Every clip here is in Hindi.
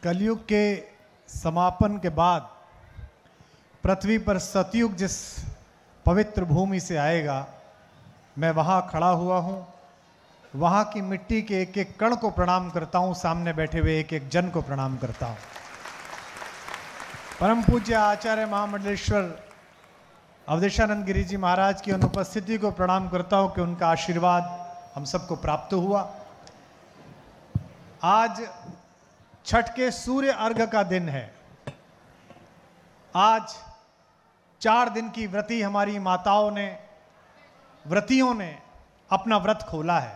कलयुग के समापन के बाद पृथ्वी पर सतयुग जिस पवित्र भूमि से आएगा, मैं वहाँ खड़ा हुआ हूँ, वहाँ की मिट्टी के एक एक कण को प्रणाम करता हूँ, सामने बैठे हुए एक एक जन को प्रणाम करता हूँ। परम पूज्य आचार्य महामंडलेश्वर अवधेशानंद गिरी जी महाराज की अनुपस्थिति को प्रणाम करता हूँ कि उनका आशीर्वाद हम सबको प्राप्त हुआ। आज छठ के सूर्य अर्घ का दिन है। आज 4 दिन की व्रती हमारी माताओं ने, व्रतियों ने अपना व्रत खोला है।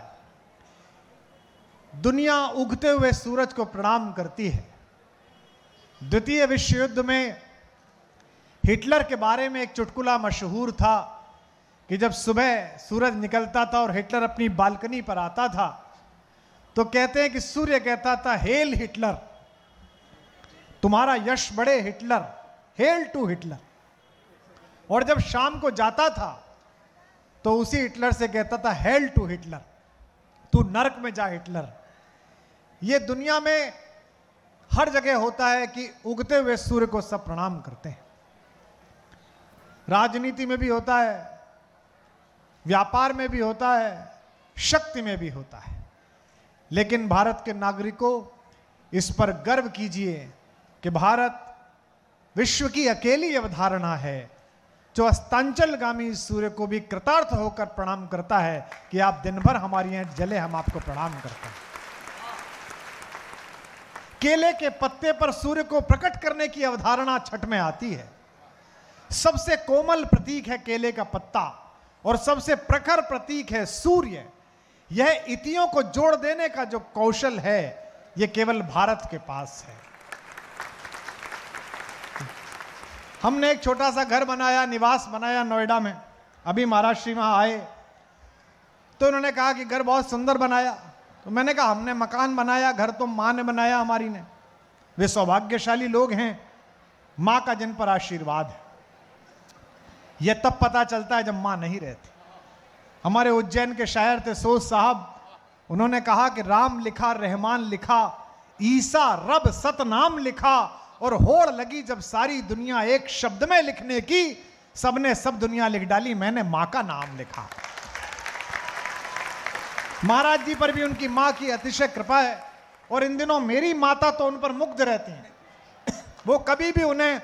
दुनिया उगते हुए सूरज को प्रणाम करती है। द्वितीय विश्व युद्ध में हिटलर के बारे में एक चुटकुला मशहूर था कि जब सुबह सूरज निकलता था और हिटलर अपनी बालकनी पर आता था तो कहते हैं कि सूर्य कहता था, हेल हिटलर, तुम्हारा यश बढ़े हिटलर, हेल टू हिटलर। और जब शाम को जाता था तो उसी हिटलर से कहता था, हेल टू हिटलर, तू नरक में जा हिटलर। ये दुनिया में हर जगह होता है कि उगते हुए सूर्य को सब प्रणाम करते हैं। राजनीति में भी होता है, व्यापार में भी होता है, शक्ति में भी होता है। लेकिन भारत के नागरिकों, इस पर गर्व कीजिए कि भारत विश्व की अकेली अवधारणा है जो अस्तांचलगामी सूर्य को भी कृतार्थ होकर प्रणाम करता है कि आप दिन भर हमारी यहाँ जले, हम आपको प्रणाम करते हैं। केले के पत्ते पर सूर्य को प्रकट करने की अवधारणा छठ में आती है। सबसे कोमल प्रतीक है केले का पत्ता और सबसे प्रखर प्रतीक है सूर्य। यह इतियों को जोड़ देने का जो कौशल है, यह केवल भारत के पास है। हमने एक छोटा सा घर बनाया, निवास बनाया नोएडा में। अभी महाराज श्री वहां आए तो उन्होंने कहा कि घर बहुत सुंदर बनाया। तो मैंने कहा, हमने मकान बनाया, घर तो माँ ने बनाया, हमारी ने। वे सौभाग्यशाली लोग हैं, माँ का जिन पर आशीर्वाद है। यह तब पता चलता है जब माँ नहीं रहती। हमारे उज्जैन के शायर थे सोज साहब, उन्होंने कहा कि राम लिखा, रहमान लिखा, ईसा रब सतनाम लिखा, और होड़ लगी जब सारी दुनिया एक शब्द में लिखने की, सबने सब दुनिया लिख डाली, मैंने मां का नाम लिखा। महाराज जी पर भी उनकी मां की अतिशय कृपा है और इन दिनों मेरी माता तो उन पर मुग्ध रहती हैं। वो कभी भी उन्हें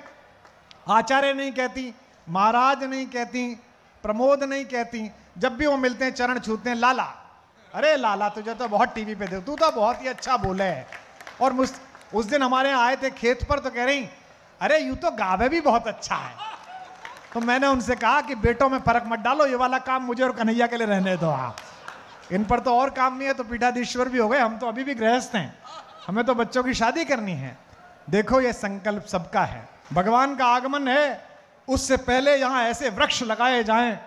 आचार्य नहीं कहती, महाराज नहीं कहती, प्रमोद नहीं कहती। जब भी वो मिलते हैं चरण छूते हैं, लाला, अरे लाला तुझे तो बहुत टीवी पे देख, तू तो बहुत ही अच्छा बोले है। और उस दिन हमारे यहाँ आए थे खेत पर तो कह रही, अरे यूं तो गावे भी बहुत अच्छा है। तो मैंने उनसे कहा कि बेटों में फर्क मत डालो, ये वाला काम मुझे और कन्हैया के लिए रहने दो आप, इन पर तो और काम नहीं है। तो पीठाधीश्वर भी हो गए, हम तो अभी भी गृहस्थ हैं, हमें तो बच्चों की शादी करनी है। देखो ये संकल्प सबका है। भगवान का आगमन है, उससे पहले यहाँ ऐसे वृक्ष लगाए जाएं,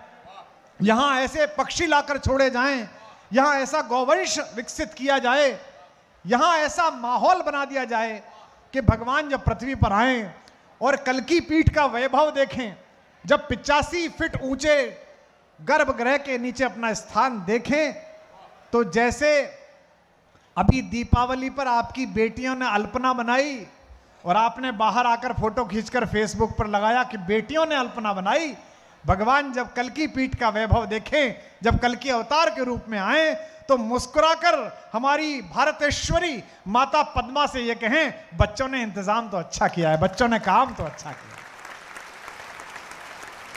यहाँ ऐसे पक्षी लाकर छोड़े जाएं, यहाँ ऐसा गौवंश विकसित किया जाए, यहाँ ऐसा माहौल बना दिया जाए कि भगवान जब पृथ्वी पर आए और कल्की पीठ का वैभव देखें, जब 85 फीट ऊंचे गर्भगृह के नीचे अपना स्थान देखें, तो जैसे अभी दीपावली पर आपकी बेटियों ने अल्पना बनाई और आपने बाहर आकर फोटो खींचकर फेसबुक पर लगाया कि बेटियों ने अल्पना बनाई, भगवान जब कल्की पीठ का वैभव देखें, जब कल्की अवतार के रूप में आए, तो मुस्कुराकर हमारी भारतेश्वरी माता पद्मा से ये कहें, बच्चों ने इंतजाम तो अच्छा किया है, बच्चों ने काम तो अच्छा किया।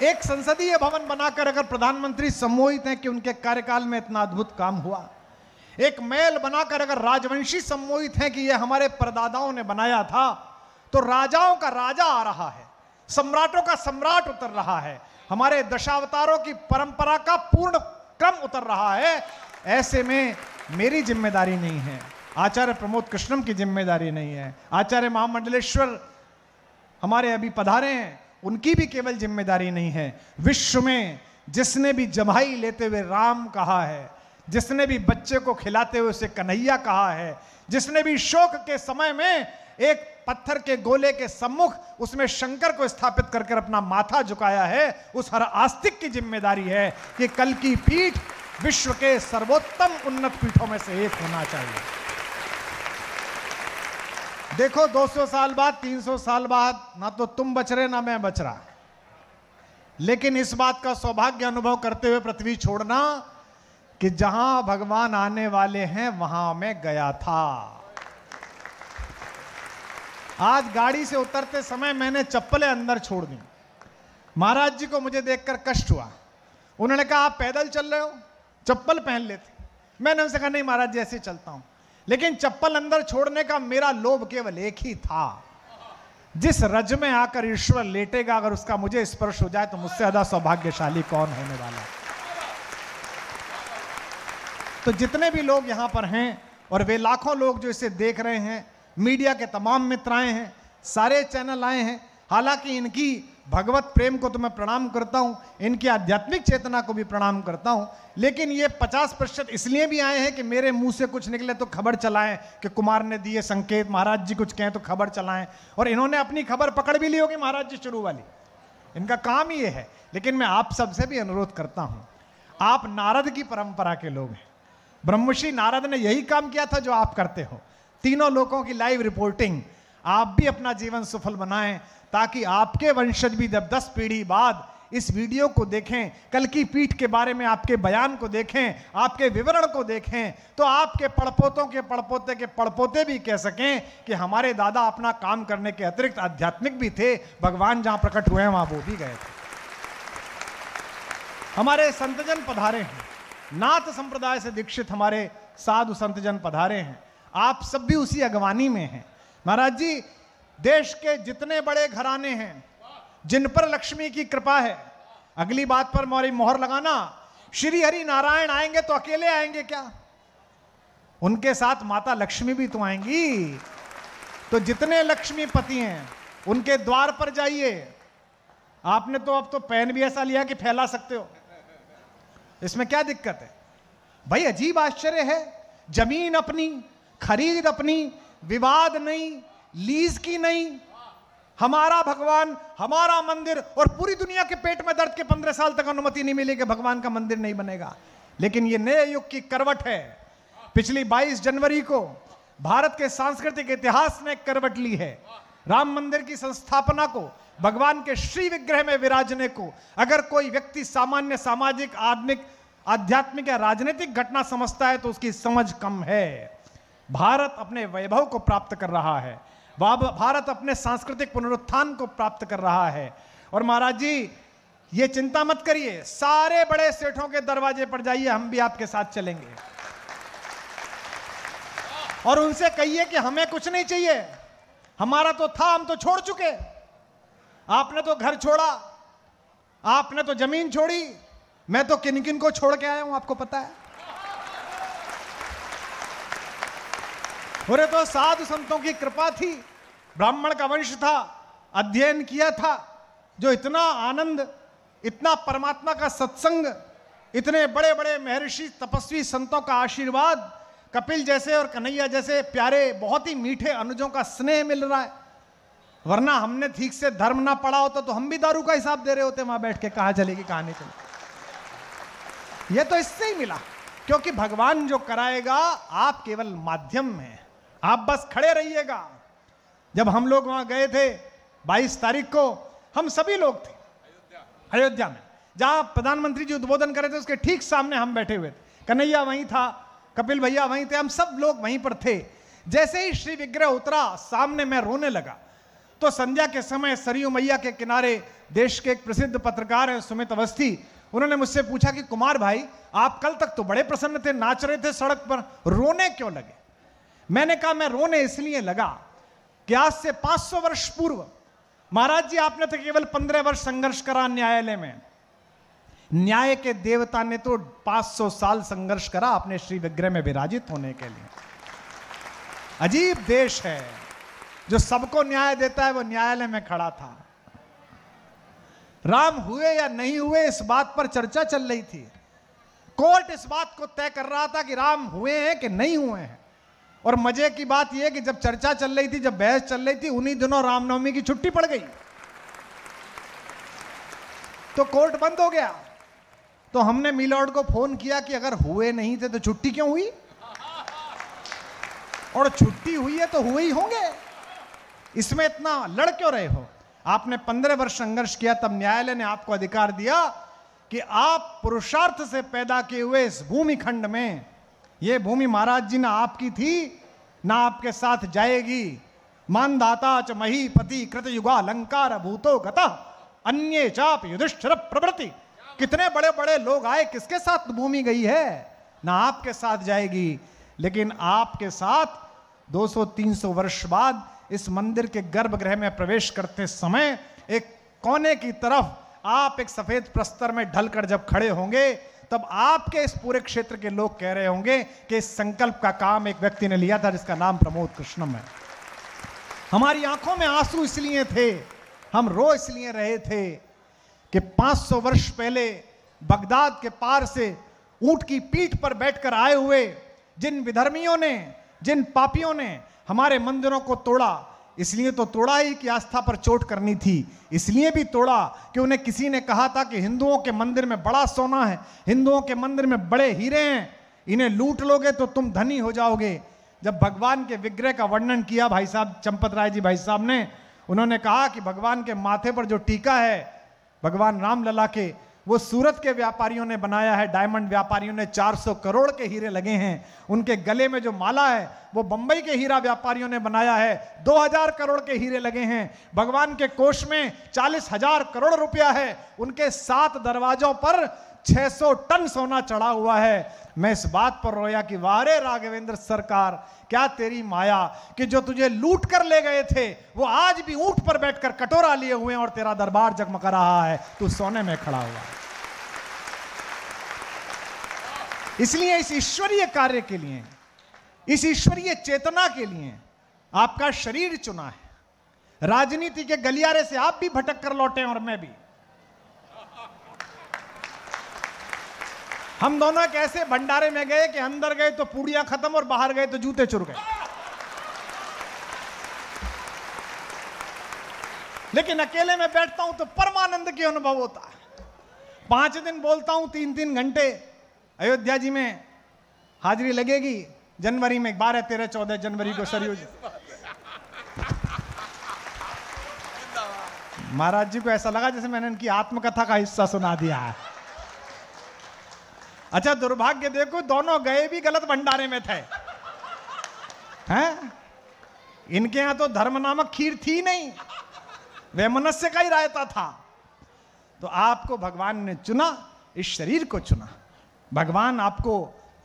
एक संसदीय भवन बनाकर अगर प्रधानमंत्री सम्मोहित हैं कि उनके कार्यकाल में इतना अद्भुत काम हुआ, एक महल बनाकर अगर राजवंशी सम्मोहित हैं कि यह हमारे परदादाओं ने बनाया था, तो राजाओं का राजा आ रहा है, सम्राटों का सम्राट उतर रहा है, हमारे दशावतारों की परंपरा का पूर्ण क्रम उतर रहा है। ऐसे में मेरी जिम्मेदारी नहीं है, आचार्य प्रमोद कृष्णम की जिम्मेदारी नहीं है, आचार्य महामंडलेश्वर हमारे अभी पधारे हैं, उनकी भी केवल जिम्मेदारी नहीं है। विश्व में जिसने भी जम्हाई लेते हुए राम कहा है, जिसने भी बच्चे को खिलाते हुए उसे कन्हैया कहा है, जिसने भी शोक के समय में एक पत्थर के गोले के सम्मुख उसमें शंकर को स्थापित कर अपना माथा झुकाया है, उस हर आस्तिक की जिम्मेदारी है कि कल की पीठ विश्व के सर्वोत्तम उन्नत पीठों में से एक होना चाहिए। देखो 200 साल बाद, 300 साल बाद ना तो तुम बच रहे ना मैं बच रहा, लेकिन इस बात का सौभाग्य अनुभव करते हुए पृथ्वी छोड़ना कि जहां भगवान आने वाले हैं वहां मैं गया था। आज गाड़ी से उतरते समय मैंने चप्पलें अंदर छोड़ दी। महाराज जी को मुझे देखकर कष्ट हुआ। उन्होंने कहा आप पैदल चल रहे हो, चप्पल पहन लेते। मैंने उनसे कहा नहीं महाराज जी ऐसे चलता हूं, लेकिन चप्पल अंदर छोड़ने का मेरा लोभ केवल एक ही था, जिस रज में आकर ईश्वर लेटेगा अगर उसका मुझे स्पर्श हो जाए तो मुझसे ज्यादा सौभाग्यशाली कौन होने वाला है। तो जितने भी लोग यहां पर हैं और वे लाखों लोग जो इसे देख रहे हैं, मीडिया के तमाम मित्र आए हैं, सारे चैनल आए हैं, हालांकि इनकी भगवत प्रेम को तो मैं प्रणाम करता हूं, इनकी आध्यात्मिक चेतना को भी प्रणाम करता हूं, लेकिन ये 50% इसलिए भी आए हैं कि मेरे मुंह से कुछ निकले तो खबर चलाएं कि कुमार ने दिए संकेत, महाराज जी कुछ कहें तो खबर चलाएं। और इन्होंने अपनी खबर पकड़ भी ली होगी महाराज जी शुरू वाली, इनका काम ये है। लेकिन मैं आप सबसे भी अनुरोध करता हूं, आप नारद की परंपरा के लोग हैं, ब्रह्मर्षि नारद ने यही काम किया था जो आप करते हो, तीनों लोगों की लाइव रिपोर्टिंग। आप भी अपना जीवन सफल बनाएं ताकि आपके वंशज भी जब 10 पीढ़ी बाद इस वीडियो को देखें, कल की पीठ के बारे में आपके बयान को देखें, आपके विवरण को देखें, तो आपके पड़पोतों के पड़पोते के पड़पोते भी कह सकें कि हमारे दादा अपना काम करने के अतिरिक्त आध्यात्मिक भी थे, भगवान जहां प्रकट हुए हैं वहां वो भी गए थे। हमारे संतजन पधारे हैं, नाथ संप्रदाय से दीक्षित हमारे साधु संतजन पधारे हैं, आप सब भी उसी अगवानी में हैं। महाराज जी, देश के जितने बड़े घराने हैं जिन पर लक्ष्मी की कृपा है, अगली बात पर मोरी मोहर लगाना, श्री हरि नारायण आएंगे तो अकेले आएंगे क्या, उनके साथ माता लक्ष्मी भी तो आएंगी। तो जितने लक्ष्मीपति हैं उनके द्वार पर जाइए। आपने तो अब तो पेन भी ऐसा लिया कि फैला सकते हो, इसमें क्या दिक्कत है भाई। अजीब आश्चर्य है, जमीन अपनी, खरीद अपनी, विवाद नहीं, लीज की नहीं, हमारा भगवान, हमारा मंदिर, और पूरी दुनिया के पेट में दर्द के 15 साल तक अनुमति नहीं मिली कि भगवान का मंदिर नहीं बनेगा। लेकिन यह नए युग की करवट है। पिछली 22 जनवरी को भारत के सांस्कृतिक इतिहास ने करवट ली है। राम मंदिर की संस्थापना को, भगवान के श्री विग्रह में विराजने को अगर कोई व्यक्ति सामान्य सामाजिक, आध्यात्मिक या राजनीतिक घटना समझता है तो उसकी समझ कम है। भारत अपने वैभव को प्राप्त कर रहा है, भारत अपने सांस्कृतिक पुनरुत्थान को प्राप्त कर रहा है। और महाराज जी ये चिंता मत करिए, सारे बड़े सेठों के दरवाजे पर जाइए, हम भी आपके साथ चलेंगे और उनसे कहिए कि हमें कुछ नहीं चाहिए, हमारा तो था, हम तो छोड़ चुके। आपने तो घर छोड़ा, आपने तो जमीन छोड़ी, मैं तो किन किन को छोड़ के आया हूं आपको पता है। और तो साधु संतों की कृपा थी, ब्राह्मण का वंश था, अध्ययन किया था, जो इतना आनंद, इतना परमात्मा का सत्संग, इतने बड़े बड़े महर्षि तपस्वी संतों का आशीर्वाद, कपिल जैसे और कन्हैया जैसे प्यारे बहुत ही मीठे अनुजों का स्नेह मिल रहा है। वरना हमने ठीक से धर्म ना पढ़ा होता तो हम भी दारू का हिसाब दे रहे होते वहां बैठ के, कहां चलेगी कहां नहीं चलेगी। ये तो इससे ही मिला, क्योंकि भगवान जो कराएगा आप केवल माध्यम हैं, आप बस खड़े रहिएगा। जब हम लोग वहां गए थे 22 तारीख को, हम सभी लोग थे अयोध्या में, जहां प्रधानमंत्री जी उद्बोधन कर रहे थे उसके ठीक सामने हम बैठे हुए थे। कन्हैया वहीं था, कपिल भैया वहीं थे, हम सब लोग वहीं पर थे। जैसे ही श्री विग्रह उतरा सामने, मैं रोने लगा। तो संध्या के समय सरयू मैया के किनारे देश के एक प्रसिद्ध पत्रकार हैं सुमित अवस्थी, उन्होंने मुझसे पूछा कि कुमार भाई आप कल तक तो बड़े प्रसन्न थे, नाच रहे थे सड़क पर, रोने क्यों लगे? मैंने कहा मैं रोने इसलिए लगा कि आज से 500 वर्ष पूर्व महाराज जी आपने तो केवल 15 वर्ष संघर्ष करा न्यायालय में, न्याय के देवता ने तो 500 साल संघर्ष करा अपने श्री विग्रह में विराजित होने के लिए। अजीब देश है, जो सबको न्याय देता है वो न्यायालय में खड़ा था। राम हुए या नहीं हुए इस बात पर चर्चा चल रही थी, कोर्ट इस बात को तय कर रहा था कि राम हुए हैं कि नहीं हुए हैं। और मजे की बात यह कि जब चर्चा चल रही थी, जब बहस चल रही थी, उन्हीं दिनों रामनवमी की छुट्टी पड़ गई, तो कोर्ट बंद हो गया। तो हमने मिलॉर्ड को फोन किया कि अगर हुए नहीं थे तो छुट्टी क्यों हुई, और छुट्टी हुई है तो हुए ही होंगे, इसमें इतना लड़ क्यों रहे हो? आपने 15 वर्ष संघर्ष किया, तब न्यायालय ने आपको अधिकार दिया कि आप पुरुषार्थ से पैदा किए हुए इस भूमि खंड में, ये भूमि महाराज जी ना आपकी थी ना आपके साथ जाएगी। मानदाता च महीपति कृत युगा अलंकार भूतो गता अन्ये चाप युधिष्ठिर प्रवृत्ति। कितने बड़े बड़े लोग आए, किसके साथ भूमि गई है? ना आपके साथ जाएगी। लेकिन आपके साथ 200-300 वर्ष बाद इस मंदिर के गर्भगृह में प्रवेश करते समय एक कोने की तरफ आप एक सफेद प्रस्तर में ढलकर जब खड़े होंगे, तब आपके इस पूरे क्षेत्र के लोग कह रहे होंगे कि इस संकल्प का काम एक व्यक्ति ने लिया था जिसका नाम प्रमोद कृष्णम है। हमारी आंखों में आंसू इसलिए थे, हम रो इसलिए रहे थे कि 500 वर्ष पहले बगदाद के पार से ऊंट की पीठ पर बैठकर आए हुए जिन विधर्मियों ने, जिन पापियों ने हमारे मंदिरों को तोड़ा, इसलिए तो तोड़ा ही कि आस्था पर चोट करनी थी, इसलिए भी तोड़ा कि उन्हें किसी ने कहा था कि हिंदुओं के मंदिर में बड़ा सोना है, हिंदुओं के मंदिर में बड़े हीरे हैं, इन्हें लूट लोगे तो तुम धनी हो जाओगे। जब भगवान के विग्रह का वर्णन किया भाई साहब चंपत राय जी भाई साहब ने, उन्होंने कहा कि भगवान के माथे पर जो टीका है भगवान रामलला के, वो सूरत के व्यापारियों ने बनाया है, डायमंड व्यापारियों ने 400 करोड़ के हीरे लगे हैं। उनके गले में जो माला है वो बंबई के हीरा व्यापारियों ने बनाया है, 2000 करोड़ के हीरे लगे हैं। भगवान के कोष में 40,000 करोड़ रुपया है। उनके 7 दरवाजों पर 600 टन सोना चढ़ा हुआ है। मैं इस बात पर रोया कि वारे राघवेंद्र सरकार, क्या तेरी माया कि जो तुझे लूट कर ले गए थे वो आज भी ऊंट पर बैठकर कटोरा लिए हुए हैं और तेरा दरबार जगमगा रहा है, तू सोने में खड़ा हुआ है। इसलिए इस ईश्वरीय कार्य के लिए, इस ईश्वरीय चेतना के लिए आपका शरीर चुना है। राजनीति के गलियारे से आप भी भटक कर लौटे और मैं भी। हम दोनों एक ऐसे भंडारे में गए कि अंदर गए तो पूड़ियां खत्म और बाहर गए तो जूते चुर गए। लेकिन अकेले में बैठता हूं तो परमानंद की अनुभव होता है। 5 दिन बोलता हूं, 3-3 घंटे अयोध्या जी में हाजिरी लगेगी। जनवरी में 12, 13, 14 जनवरी को सरयू महाराज जी को ऐसा लगा जैसे मैंने इनकी आत्मकथा का हिस्सा सुना दिया है। अच्छा दुर्भाग्य देखो, दोनों गए भी गलत भंडारे में थे हैं? इनके यहां तो धर्म नामक खीर थी नहीं, वैमनस्य का ही रायता था। तो आपको भगवान ने चुना, इस शरीर को चुना। भगवान आपको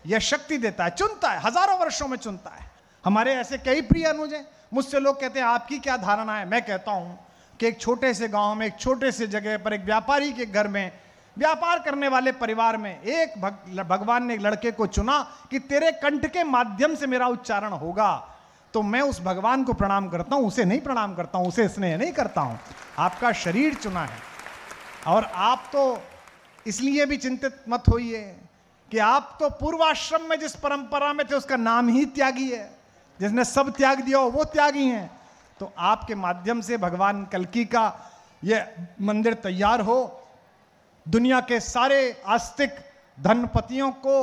यह शक्ति देता है, चुनता है, हजारों वर्षों में चुनता है। हमारे ऐसे कई प्रिय अनुज हैं। मुझसे लोग कहते हैं आपकी क्या धारणा है? मैं कहता हूं कि एक छोटे से गांव में, एक छोटे से जगह पर, एक व्यापारी के घर में, व्यापार करने वाले परिवार में एक भगवान ने एक लड़के को चुना कि तेरे कंठ के माध्यम से मेरा उच्चारण होगा। तो मैं उस भगवान को प्रणाम करता हूं, उसे नहीं प्रणाम करता हूं, उसे स्नेह नहीं करता हूं। आपका शरीर चुना है। और आप तो इसलिए भी चिंतित मत होइए कि आप तो पूर्वाश्रम में जिस परंपरा में थे उसका नाम ही त्यागी है। जिसने सब त्याग दिया हो वो त्यागी हैं। तो आपके माध्यम से भगवान कल्कि का यह मंदिर तैयार हो। दुनिया के सारे आस्तिक धनपतियों को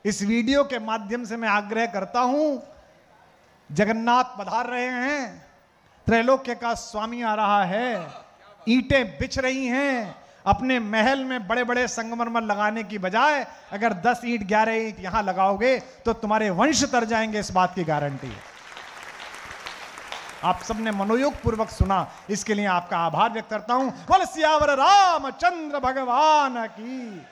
इस वीडियो के माध्यम से मैं आग्रह करता हूं, जगन्नाथ पधार रहे हैं, त्रैलोक्य का स्वामी आ रहा है, ईंटें बिछ रही हैं। अपने महल में बड़े बड़े संगमरमर लगाने की बजाय अगर 10 ईंट 11 ईंट यहां लगाओगे तो तुम्हारे वंश तर जाएंगे, इस बात की गारंटी है। आप सबने मनोयोग पूर्वक सुना, इसके लिए आपका आभार व्यक्त करता हूं। बोल सियावर रामचंद्र भगवान की।